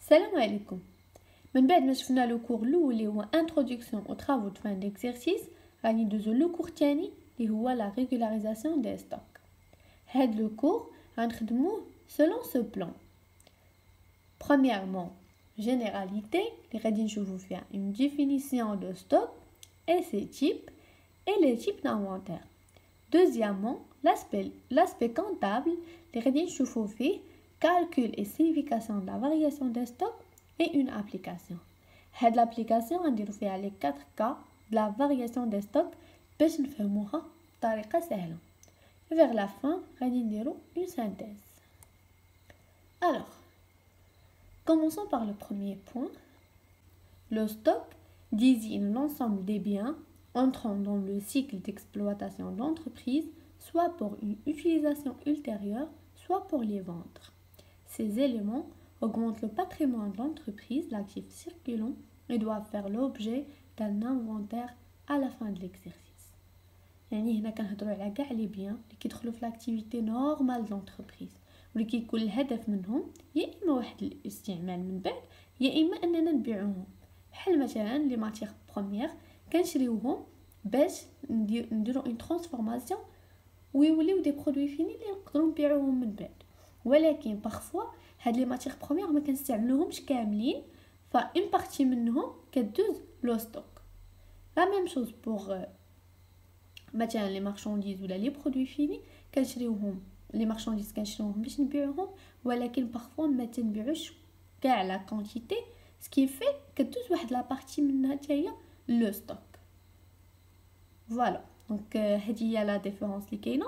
Salam alaikum. من بعد ما شفنا لو كور الاول اللي هو introduction aux travaux de fin d'exercice غادي ندوزو لو كور الثاني اللي هو la régularisation des stocks. هاد لو كور غنخدموه selon ce plan. Premièrement, généralité اللي غادي نشوفو فيها une définition de stock et ses types et les types d'inventaire. Deuxièmement, l'aspect comptable اللي غادي نشوفو فيه calcul et signification de la variation des stocks et une application. Cette application غنديرو فيها les 4 cas de la variation des stocks باش نفهموها بطريقة سهلة. Vers la fin, غادي نديرو une synthèse. Alors, commençons par le premier point. Le stock désigne l'ensemble des biens entrant dans le cycle d'exploitation d'entreprise, soit pour une utilisation ultérieure, soit pour les vendre. Ces éléments augmentent le patrimoine de l'entreprise, l'actif circulant, et doivent faire l'objet d'un inventaire à la fin de l'exercice. يعني هنا كنهضروا على كاع لي بيان اللي كيدخلوا في لاكتيفيتي نورمال د لونتربريز واللي كيكون الهدف منهم يا اما واحد الاستعمال من بعد يا اما اننا نبيعوهم. بحال مثلا لي ماتيغ بروميير كنشريوهم باش نديرو اون ترانسفورماسيون ويوليو دي برودوي فيني اللي نقدروا نبيعوهم من بعد. ولكن بارفوا هاد لي ماتيغ بروميير ما كنستعملوهمش كاملين، فاين بارتي منهم كدوز لو ستوك. لا ميم شوز بوغ مثلا لي مارشانديز ولا لي برودوي فيني كنشريوهم لي مارشانديز كنشريوهم باش نبيعوهم، ولكن بارفوا ما تنبيعوش كاع لا كونتيتي سكي في كدوز واحد لا بارتي منها حتى هي لو ستوك. فوالا دونك هادي هي لا ديفيرونس اللي كاينه.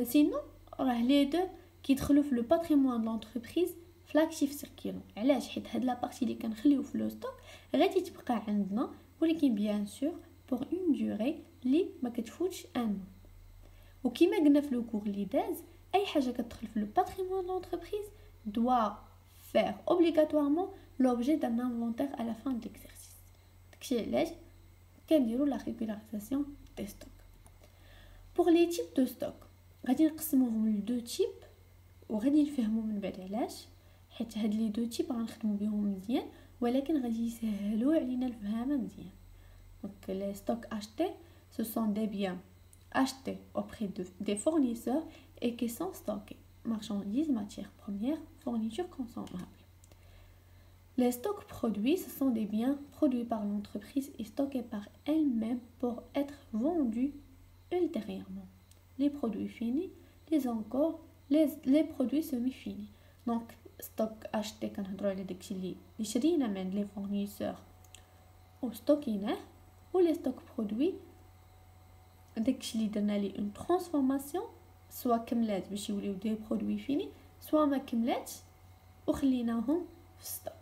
سينو راه لي دو كيدخلوا في لو باتريمون د لونتربريز في لاكتيف سيركيلون. علاش؟ حيت هاد لا بارتي اللي كنخليو في لو ستوك غادي تبقى عندنا، ولكن بيان سور pour une durée اللي ما كتفوتش ان. وكما قلنا في لو كور اللي داز، اي حاجه كتدخل في لو باتريمون د لونتربريز doit faire obligatoirement l'objet d'un inventaire à la fin de l'exercice. داكشي علاش كنديروا la régularisation des stocks. pour les types de stock غادي نقسموهم ل دو تيب وغادي نفهموا من بعد علاش، حيت هاد لي دو تيب غنخدموا بهم مزيان ولكن غادي يسهلوا علينا الفهمه مزيان. Donc les stocks achetés, ce sont des biens achetés auprès des fournisseurs et qui sont stockés. Marchandises, matières premières, fournitures consommables. Les stocks produits, ce sont des biens produits par l'entreprise et stockés par elle-même pour être vendus ultérieurement. Les produits finis, les produits semi-finis. Donc, stock acheté, quand on a des شرينا من les fournisseurs ou stockés, ou les stocks produits داكشي اللي درنا ليه اون ترانسفورماسيون سوا كملات باش يوليو دي برودوي فيني سوا ما كملاتش وخليناهم في ستوك.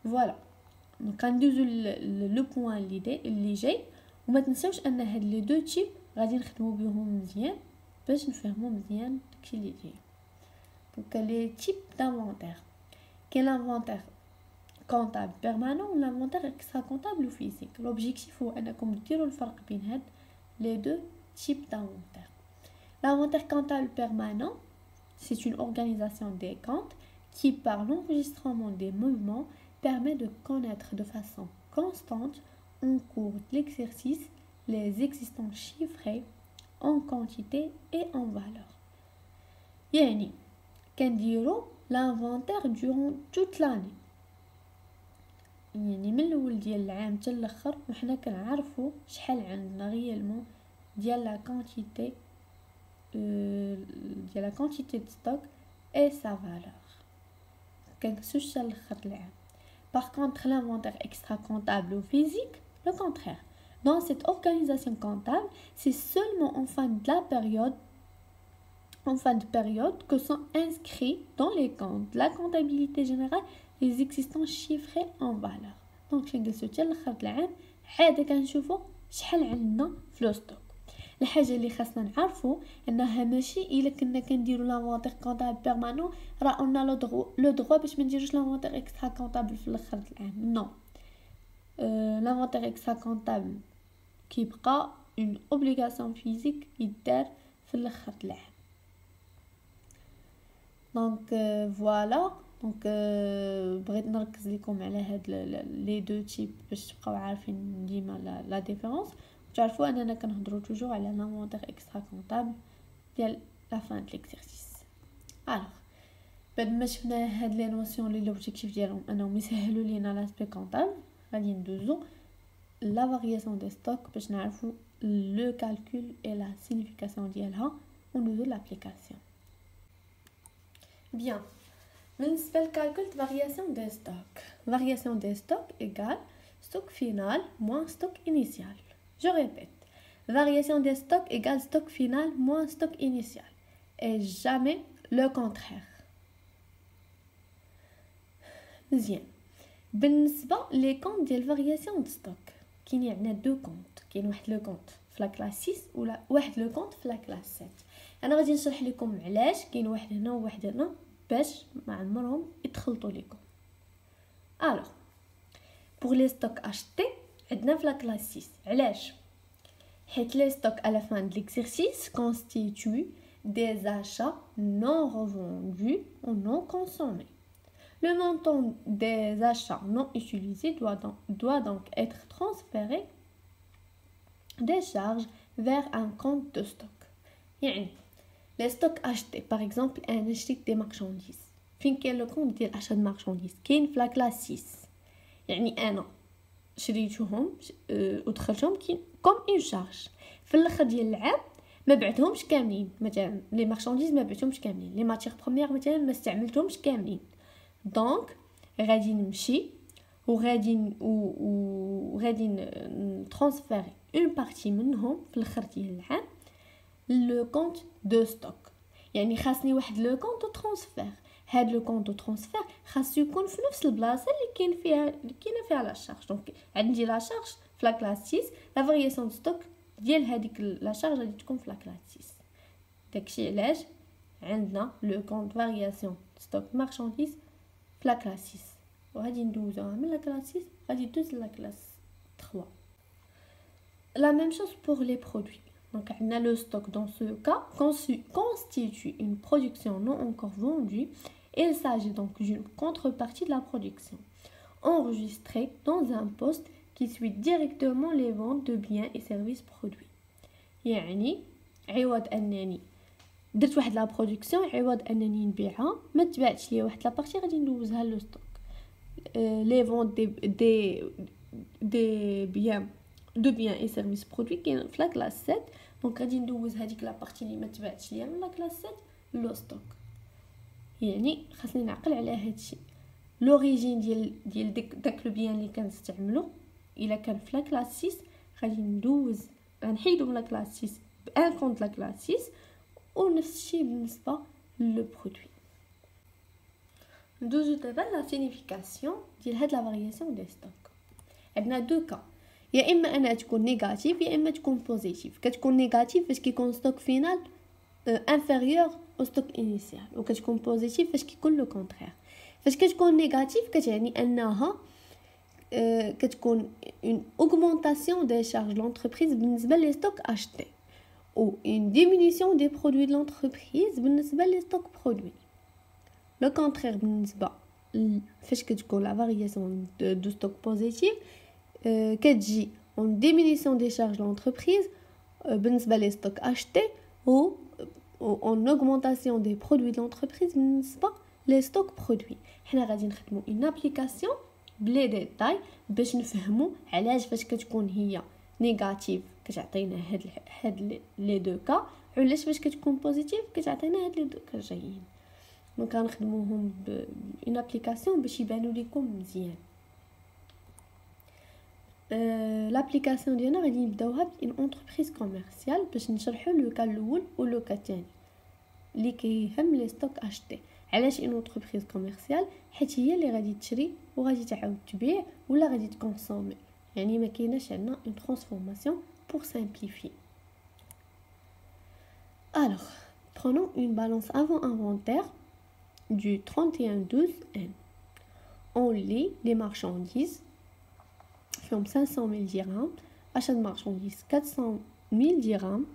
فوالا دونك غندوزو لو بوين اللي جاي، وما تنساوش ان هاد لي دو تيب غادي نخدمو بهم مزيان باش نفهمو مزيان داكشي اللي جاي. دونك لي تيب دانفونتير كاين لانفونتير comptable permanent ou l'inventaire extra-comptable ou physique. L'objectif est أنكم ديروا الفرق بين هاد les deux types d'inventaire. L'inventaire comptable permanent, c'est une organisation des comptes qui, par l'enregistrement des mouvements, permet de connaître de façon constante, en cours de l'exercice, les existants chiffrés en quantité et en valeur. يعني كنديروا l'inventaire durant toute l'année. يعني من الاول ديال العام حتى الاخر وحنا كنعرفوا شحال عندنا ريالمون ديال لا كونتيتي دو ستوك اي سا فالور كنقصوش حتى الاخر العام. Par contre, l'inventaire extra-comptable ou physique, le contraire. Dans cette organisation comptable, c'est seulement en fin de période que sont inscrits dans les comptes de la comptabilité générale les existants chiffrés en valeur. Donc كنجلسو حتى لاخر العام عاده كنشوفوا شحال عندنا في لو ستوك. الحاجه اللي خاصنا نعرفوا انها ماشي الا كنا كنديروا لافونتير كونطابل بيرمانون راه قلنا لو دروا باش ما نديروش لافونتير اكسترا كونطابل في الاخر العام. نو لافونتير اكسترا كونطابل كيبقى اون اوبليغاسيون فيزيك يدار في الاخر العام. Donc voilà دونك بغيت نركز لكم على هاد لي دو تيب باش تبقاو عارفين ديما لا ديفيرونس، وتعرفوا اننا كنهضروا توجور على لانفونتير اكسترا كونطابل ديال لا فان د ليكزارسيس. الوغ بعد ما شفنا هاد لي نوسيون لي لوبجيكتيف ديالهم انهم يسهلوا لينا لاسبي كونطابل، غادي ندوزو لا فارياسيون دي ستوك باش نعرفوا لو كالكول اي لا سيغنيفيكاسيون ديالها وندوزو لابليكاسيون. بيان، بالنسبه للكالكول د فارياسيون دي ستوك، فارياسيون دي ستوك ايغال ستوك فينال موان ستوك انيسيال. جو ريبيت، variation des stocks égale stock final moins stock initial et jamais le contraire. مزيان. بالنسبه لي كونط ديال فارياسيون دو ستوك كاين عندنا دو كونط، كاين واحد لو كونط في لا كلاس 6 ولا واحد لو كونط في لا كلاس 7. انا غادي نشرح لكم علاش كاين واحد هنا وواحد هنا باش ما عمرهم يتخلطوا لكم. الوغ pour les stocks achetés عندنا في لا كلاس 6 علاش؟ حيت les stocks à la fin de l'exercice constituent des achats non revendus ou non consommés. Le montant des achats non utilisés doit donc être transféré des charges vers un compte de stock. يعني les stocks achetés par exemple un acheté des marchandises فين كاين لو كونط ديال achat de marchandises كاين في لا كلاس 6. يعني انا شريتهم ودخلتهم كوم اون شارج في الاخر ديال العام، ما بعتهمش كاملين، مثلا لي مارشانديز ما بعتهمش كاملين، لي ماتيغ بروميير مثلا ما استعملتهمش كاملين. دونك غادي نمشي وغادي نترانسفيري اون بارتي منهم في الاخر ديال العام لو كونط دو ستوك. يعني خاصني واحد لو كونط ترانسفير، هاد لو كونط ترانسفير خاصو يكون في نفس البلاصه اللي كاينه فيها لا شارج. دونك عندي لا شارج في لا كلاس 6، لا فارياسيون دو ستوك ديال هذيك لا شارج غادي تكون في لا كلاس 6. داكشي علاش عندنا لو كونط فارياسيون ستوك مارشانديز في لا كلاس 6، وغادي ندوزوها من لا كلاس 6 غادي ندوز لا كلاس 3. La même chose pour les produits. Donc, le stock dans ce cas constitue une production non encore vendue. Il s'agit donc d'une contrepartie de la production, enregistrée dans un poste qui suit directement les ventes de biens et services produits. يعني عوض أنني درت واحد لا برودكسيون، عوض أنني نبيعها ما تباعتش ليا واحد لا بارتي غادي ندوزها لو ستوك. لي فونت دي بيان دو بيان اي سيرفيس برودوي كاين في لا كلاس 7. دونك غادي ندوز هذيك لا بارتي اللي ما تباعتش ليا من لا كلاس 7 لو ستوك. يعني خاصني نعقل على هادشي، لوريجين ديال داك لو بيان اللي كنستعملو الا كان في لا كلاس 6 غادي ندوز غنحيدو من لا كلاس 6 بان كونط لا كلاس 6، ونفس الشيء بالنسبه لو برودوي. ندوزو دابا لا سيغنيفيكاسيون ديال هاد لا فارياسيون دي ستوك. عندنا دو كا، يا اما انها تكون نيجاتيف يا اما تكون بوزيتيف. كتكون نيجاتيف فاش كيكون ستوك فينال انفيريور او ستوك انيسيال، وكتكون بوزيتيف فاش كيكون لو كونترير. فاش كتكون نيجاتيف كتعني انها كتكون اون اوغمونطاسيون دي شارج لونتربريز بالنسبه لي ستوك اشتي، ou une diminution des produits de l'entreprise بالنسبة les stocks produits. Le contraire بالنسبة فاش كتكون la variation de stock positive كتجي en diminution des charges de l'entreprise بالنسبة les stocks achetés ou en augmentation des produits de l'entreprise بالنسبة les stocks produits. حنا غادي نخدمو une application بلي ديتاي باش نفهمو علاش فاش كتكون هي نيجاتيف كتعطينا هاد لي دو كا، علاش فاش كتكون بوزيتيف كتعطينا هاد لي دو كا جايين. دونك غنخدموهم بان ابليكاسيون باش يبانوا لكم مزيان. لابليكاسيون ديالنا غادي نبداوها بان اونتربريز كوميرسيال باش نشرحوا لو كا الاول ولو كا الثاني اللي كيهم لي ستوك اشتي. علاش ان اونتربريز كوميرسيال؟ حيت هي اللي غادي تشري وغادي تعاود تبيع ولا غادي تكونسومي، يعني ما كايناش عندنا اون ترانسفورماسيون pour simplifier. Alors, prenons une balance avant-inventaire du 31-12N. On lit les marchandises, from 500 000 dirhams, achat de marchandises 400 000 dirhams,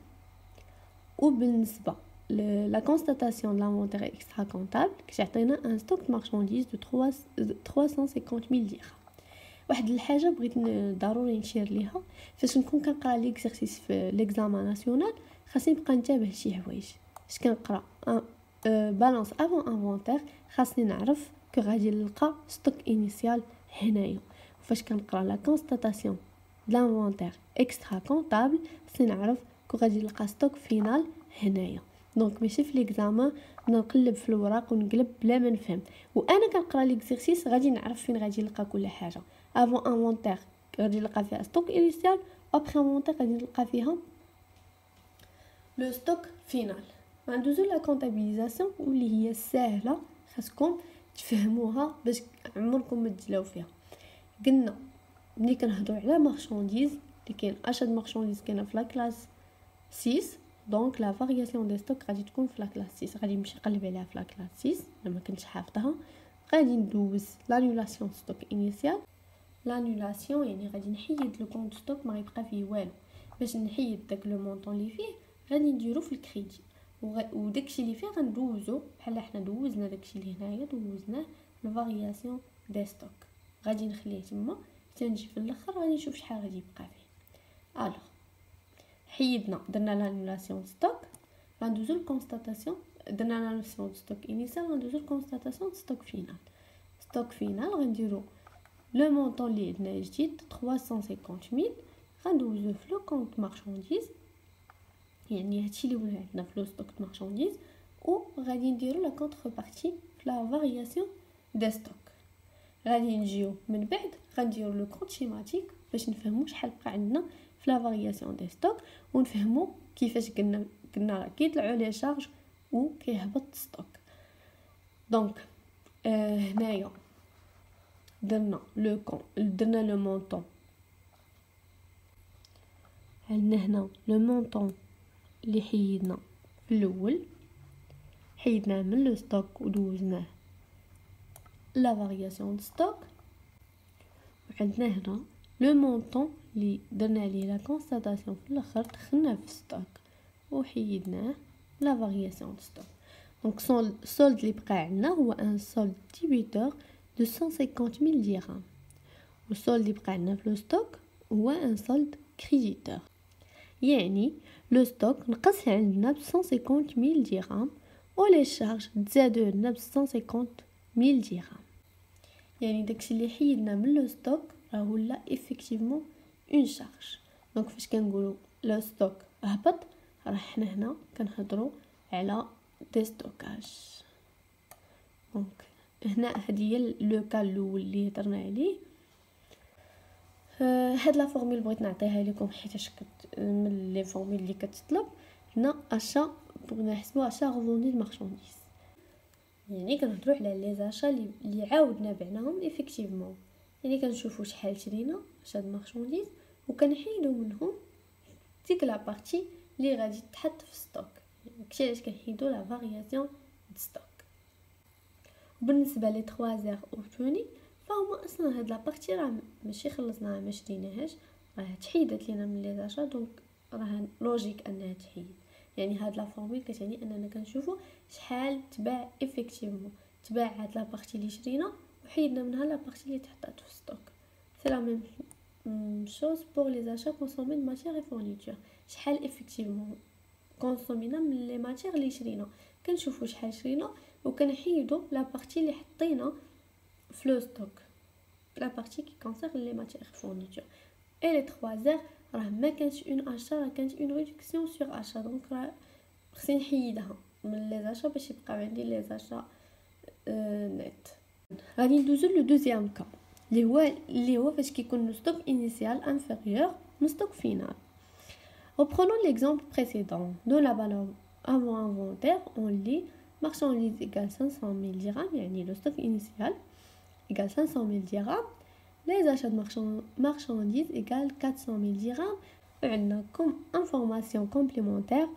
ou بالنسبة la constatation de l'inventaire extra comptable كتعطينا un stock de marchandises de 350 000 dirhams. واحد الحاجه بغيت ضروري نشير ليها فاش نكون كنقرا ليكزارسيس في ليكزامان ناسيونال، خاصني نبقى نتابع شي حوايج. اش كنقرا بالانس افون انفونتير، خاصني نعرف كو غادي نلقى ستوك انيسيال هنايا. فاش كنقرا لا كونستاتاسيون لانفونتير اكسترا كونطابل، خاصني نعرف كو غادي نلقى ستوك فينال هنايا. دونك ماشي في ليكزامان نقلب في الوراق ونقلب بلا ما نفهم، وانا كنقرا ليكزارسيس غادي نعرف فين غادي نلقى كل حاجه. افون انفونتير غادي نلقى فيها ستوك انيسيال، ابري انفونتير غادي نلقى فيها لو ستوك فينال. غندوزو لا كونطابيليزاسيون واللي هي ساهله، خاصكم تفهموها باش عمركم ما تجلاو فيها. قلنا ملي كنهضروا على مارشانديز اللي كاين اشد مارشانديز كاينه في لا كلاس 6، دونك لا فارياسيون دي ستوك غادي تكون في لا كلاس 6. غادي نمشي نقلب عليها في لا كلاس 6 لما كنتش حافظها. غادي ندوز لانولاسيون ستوك انيسيال. لانولاسيون يعني غادي نحيد لو كونط ستوك ما يبقى فيه والو. باش نحيد داك لو مونطون اللي فيه غادي نديرو في الكريدي، وداكشي اللي فيه غندوزو بحال حنا دوزنا داكشي اللي هنايا، دوزناه لفارياسيون دي ستوك. غادي نخليه تما حتى نجي في الاخر غادي نشوف شحال غادي يبقى فيه. الوغ حيدنا درنا لانولاسيون ستوك، غندوزو للكونستاتاسيون. درنا لانولاسيون ستوك انيسيال، غندوزو للكونستاتاسيون ستوك فينال. ستوك فينال غنديرو لو مونطون اللي عندنا جديد 350000، غندوزو في لو كونط مارشانديز، يعني هادشي اللي ولا عندنا في لو ستوك مارشانديز، و غادي نديرو لا كونتر بارتي في لا فارياسيون دي ستوك. غادي نجيو من بعد غنديرو لو كونط شيماتيك باش نفهمو شحال بقى عندنا في لا فارياسيون دي ستوك، ونفهمو كيفاش قلنا راه كيطلعوا لي شارج و كيهبط ستوك. دونك هنايا درنا لو مونطون، عندنا هنا لو مونطون اللي حيدنا في الاول، حيدناه من لو ستوك ودوزناه لا فارياسيون دو ستوك. وعندنا هنا لو مونطون اللي درنا عليه لا كونستاتاسيون في الاخر، دخلناه في ستوك وحيدناه لا فارياسيون دو ستوك. دونك السولد اللي بقى عندنا هو ان سولد ديبيتور دو 150000 درهم، والسولد اللي بقى عندنا في لو ستوك هو ان سولد كريديتور. يعني لو ستوك نقص عندنا ب 150000 درهم ولي شارج تزادوا لنا ب 150000 درهم. يعني داكشي اللي حيدنا من لو ستوك راه ولا ايفيكتيفمون اون شارج. دونك فاش كنقولوا لو ستوك هبط، راه حنا هنا كنهضروا على دي ستوكاج. دونك هنا هذه هي لو كا الاول اللي هضرنا عليه. هاد لا فورمول بغيت نعطيها لكم حيت من لي فورمول اللي كتطلب هنا اشا، بغينا نحسبوا اشا غوندي المارشانديز، يعني كنهضروا على لي زاشا اللي عاودنا بعناهم ايفيكتيفمون. يعني كنشوفوا شحال شرينا هاد المارشانديز وكنحيدوا منهم ديك لا بارتي اللي غادي تحط في ستوك. داكشي علاش كنحيدوا لا فارياسيون د ستوك. بالنسبه لي 3 زير اوبتوني فهما اصلا هاد لا بارتي راه ماشي خلصناها ما شريناهاش، راه تحيدت لينا من لي زاشا، دونك راه لوجيك انها تحيد. يعني هاد لا فورمول كتعني اننا كنشوفوا شحال تباع افيكتيفمون، تباع هاد لا بارتي اللي شرينا وحيدنا منها لا بارتي اللي تحطات في ستوك. سي لا ميم شوز بور لي زاشا كونسومي د ماتيير اي فورنيتور، شحال افيكتيفمون كونسومينا من لي ماتيير اللي شرينا، كنشوفوا شحال شرينا وكنحيدوا لا بارتي اللي حطينا في لو ستوك، لا بارتي كي كونسيرن لي ماتيير فورنيتور. اي لي 3 زير راه ما كانتش اون اشا، راه كانت اون ريدكسيون سور اشا، دونك راه خصني نحيدها من لي زاشا باش يبقى عندي لي زاشا نت. غادي ندوزو لو دوزيام كا اللي هو فاش كيكون لو ستوك انيسيال انفيريور من ستوك فينال. Reprenons l'exemple précédent. Dans la valeur avant inventaire, on lit marchandise égale 500 000 dirhams, يعني le stock initial égale 500 000 dirhams. Les achats de marchandises égale 400 000 dirhams. On a comme information complémentaire,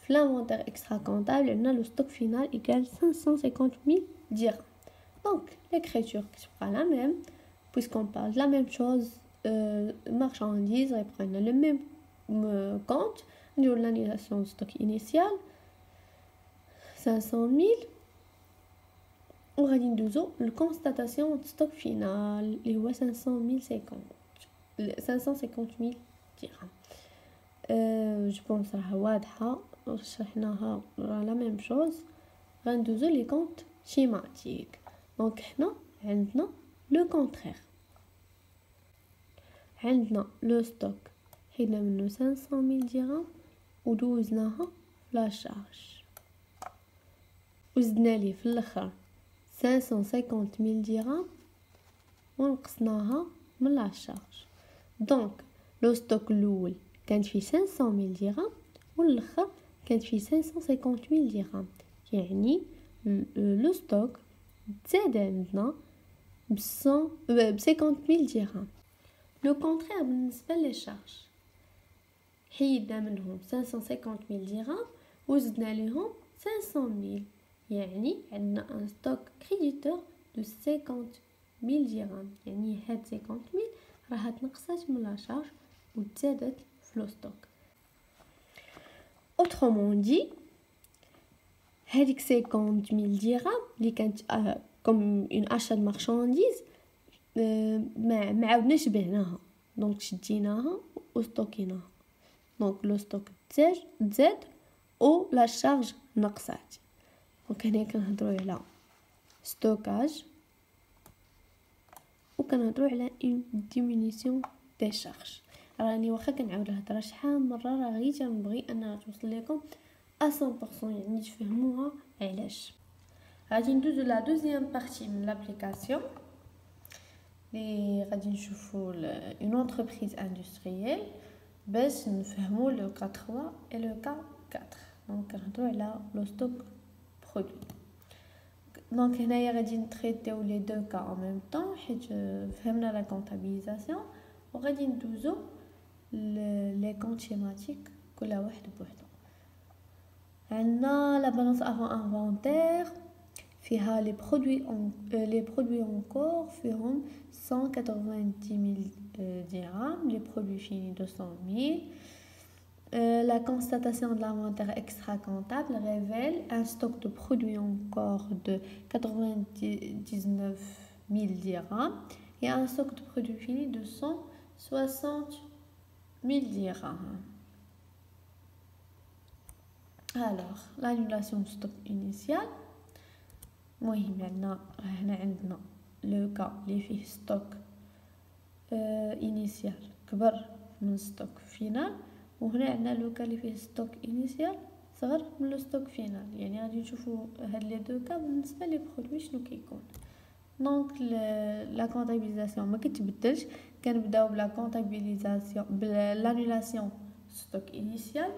l'inventaire extra comptable, on a le stock final égale 550 000 dirhams. Donc, l'écriture sera la même, puisqu'on parle de la même chose, marchandises, reprendre le même compte, nous l'annulation de stock initial. 500 000 وغادي ندوزو للكونستاتاسيون دو ستوك فينال اللي هو 550 000 درهم. جو بونس راه واضحه شرحناها راه لا ميم شوز. غندوزو لي كونط شيماتيك. دونك هنا عندنا لو كونترير، عندنا لو ستوك حيدنا منه 500 000 درهم ودوزناها لا شارج وزدنا ليه في الاخر 550 000 درهم ونقصناها من لا شارج. دونك لو ستوك الاول كانت فيه 500 000 درهم والاخر كانت فيه 550 000 درهم، يعني لو ستوك تزاد عندنا ب 50 000 درهم. لو كونترير بالنسبه لي شارج حيدنا منهم 550 000 درهم وزدنا ليهم 500 000، يعني عندنا ان ستوك كريديتور دو 50 000 درهم، يعني هاد 50 000 راها تنقصات من لا شارج وتزادت في لو ستوك. اوترومون دي هذيك 50 000 درهم اللي كانت كوم اون اشا دو مارشانديز ما عاودناش بعناها، دونك شديناها وستوكيناها. دونك لو ستوك تزاد او لا شارج نقصات. دونك هنا كنهضروا على ستوكاج وكنهضروا على اون ديمينيسيون دي شارج. راني واخا كنعاود الهضره شحال مره راه غير تنبغي انها توصل لكم 100%، يعني تفهموها علاش. غادي ندوزو لا دوزيام بارتي من لابليكاسيون لي غادي نشوفوا اون انتربريز اندستريال باش نفهموا لو كا 3 et لو كا 4. دونك كنهضروا على لو ستوك برودوي. دونك هنايا غادي نتريتيو لي دو كا en même temps حيت فهمنا لا كونطابيليزاسيون وغادي ندوزو لي كونط شيماتيك كل واحد بوحدو. عندنا لا بالانس افون انفونتير فيها لي برودوي اونكور فيهم 190 000 درهم، لي برودوي فيني 200 000. La constatation de l'inventaire extra-comptable révèle un stock de produits encore de 99 000 dirhams et un stock de produits finis de 160 000 dirhams. Alors, l'annulation de stock initial. مهم هنا عندنا لو كا اللي فيه ستوك انيسيال كبر من ستوك فينال، وهنا عندنا لو كا اللي فيه ستوك انيسيال صغر من لو ستوك فينال. يعني غادي نشوفوا هاد لي دو كا بالنسبه لي برودوي شنو كيكون. دونك لا كونطابيليزاسيون ما كتبدلش، كنبداو بلا كونطابيليزاسيون بالانولاسيون ستوك انيسيال.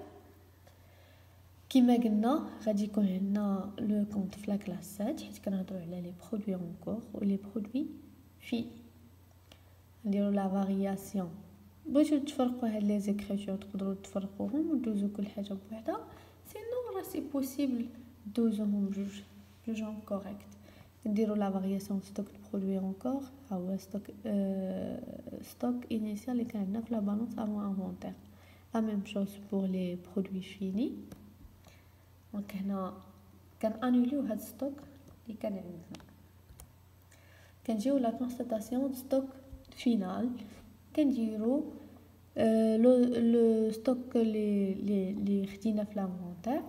كما قلنا غادي يكون عندنا لو كونط في لا كلاسات حيت كنهضروا على لي برودوي اونكور و لي برودوي في. نديرو لا فارياسيون. بغيتو تفرقوا هاد لي زيكريتور تقدروا تفرقوهم ودوزو كل حاجه بوحدها، سينو راه سي بوسيبل دوزوهم جوج كوريكت. نديرو لا فارياسيون ستوك برودوي اونكور هو ستوك انيسيال اللي كان عندنا في لا بالانس افون انفونتير. لا ميم شوز بور لي برودوي فيني. دونك هنا كنانوليو هاد ستوك اللي كان عندنا. كنجيو لا كونستاتاسيون ستوك فينال، كنديرو لو ستوك اللي خدينا في لانفونتير.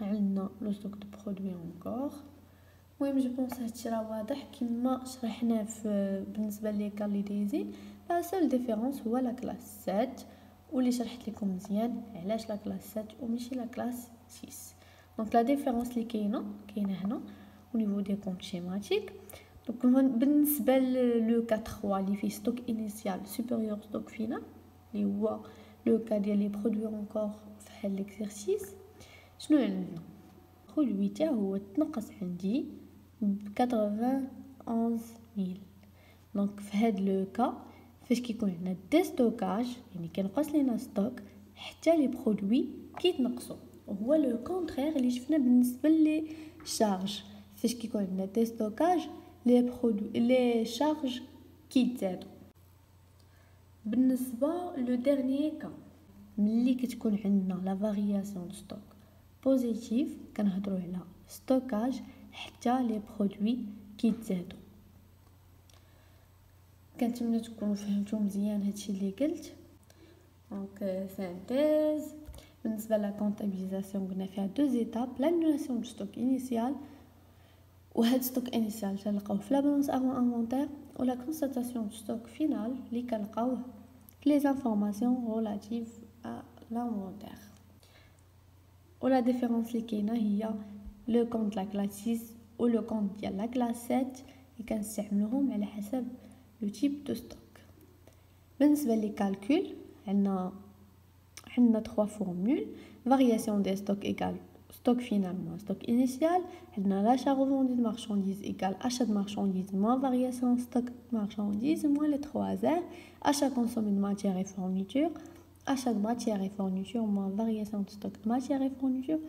عندنا لو ستوك دو برودوي اونكور. المهم جو بونس هادشي راه واضح كما شرحنا في بالنسبه لي كالي ديزي. لا سول ديفيرونس هو لا كلاس 7 واللي شرحت لكم مزيان علاش لا كلاس 7 وماشي لا كلاس 6. دونك لا ديفيرونس اللي كاينه هنا au niveau des comptes schématiques. Donc بالنسبه لو كا 3 اللي فيه ستوك انيسيال سوبيريور ستوك فينال اللي هو لو كا ديال لي برودوي اونكور في هاد ليكزيرسيس، شنو عندنا برودوي تاعو هو تنقص عندي ب 91000. دونك في هاد لو كا فاش كيكون عندنا دي ستوكاج يعني كينقص لينا ستوك حتى لي برودوي كيتنقصوا، وهو لو كونترير اللي شفنا بالنسبه لي شارج. فاش كيكون عندنا دي ستوكاج لي برودوي لي شارج كيتزادوا. بالنسبه لو ديرنيي كا ملي كتكون عندنا لا فارياسيون دو ستوك بوزيتيف كنهضروا على ستوكاج حتى لي برودوي كيتزادوا. كنتمنى تكونوا فهمتوا مزيان هادشي اللي قلت. دونك سانتيز بالنسبه لا كونطابيليزاسيون قلنا فيها دو زيتاب، لانولاسيون دو ستوك انيسيال، وهاد ستوك انيسيال تلقاوه في لا بالانس افون انفونتير، ولا كونستاتاسيون دو ستوك فينال اللي كنلقاوه في لي انفورماسيون ريلاتيف ا لانفونتير. ولا ديفيرونس اللي كاينه هي لو كونط لا كلاس 6 و لو كونط ديال لا كلاس 7 اللي كنستعملوهم على حسب لو تيب دو ستوك. بالنسبه لي كالكول عندنا 3 فورمول. variation des stocks égale stock final moins stock initial. عندنا l'achat revendu de marchandises égale achat de marchandises moins variation stock de marchandises moins les 3 R. achat consommé de matières et fournitures, achat de matières et fournitures moins variation de stock de matières et fournitures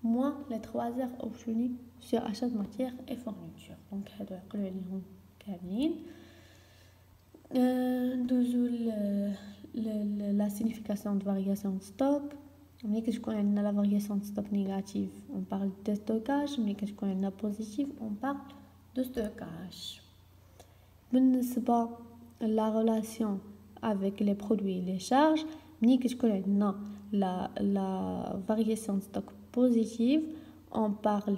moins les 3 R obtenus sur achat de matières et fournitures. donc هادو يقولوا عليهم كاملين. ندوزو la signification de variation de stock. ملي كتكون عندنا لا variation de stock négative on parle de stockage، ملي كتكون عندنا positive on parle de stockage. بالنسبه la relation avec les produits et les charges، ملي كتكون عندنا la variation de stock positive on parle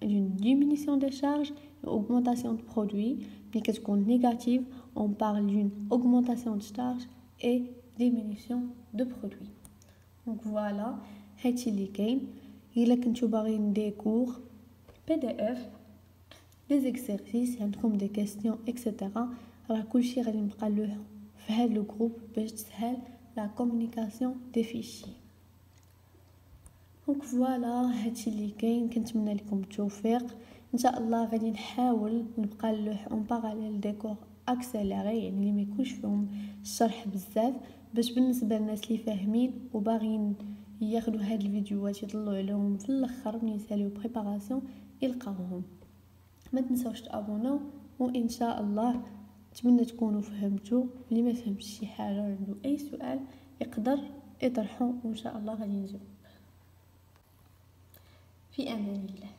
d'une diminution des charges et augmentation de produits. ملي كتكون négative on parle d'une augmentation de charges et diminution de produits. donc voilà هادشي اللي كاين. الا كنتو باغيين دي كور PDF لي زيكسيرسيس عندكم دي كيسيون اكسيتيرا، راه كلشي غادي نبقى له في هذا لو جروب باش تسهل لا كومونيكاسيون دي فيشي. دونك فوالا هادشي اللي كاين. كنتمنى لكم التوفيق ان شاء الله. غادي نحاول نبقى له اون باراليل ديكور اكسيليري، يعني اللي ما يكونش فيهم الشرح بزاف، باش بالنسبه للناس اللي فاهمين وباغيين ياخذوا هاد الفيديوهات يطلعوا عليهم في الاخر من يساليو بريباراسيون يلقاوهم. ما تنساوش تابوناو، وان شاء الله نتمنى تكونوا فهمتوا. اللي ما فهمش شي حاجه عنده اي سؤال يقدر يطرحه وان شاء الله غادي نجاوب. في امان الله.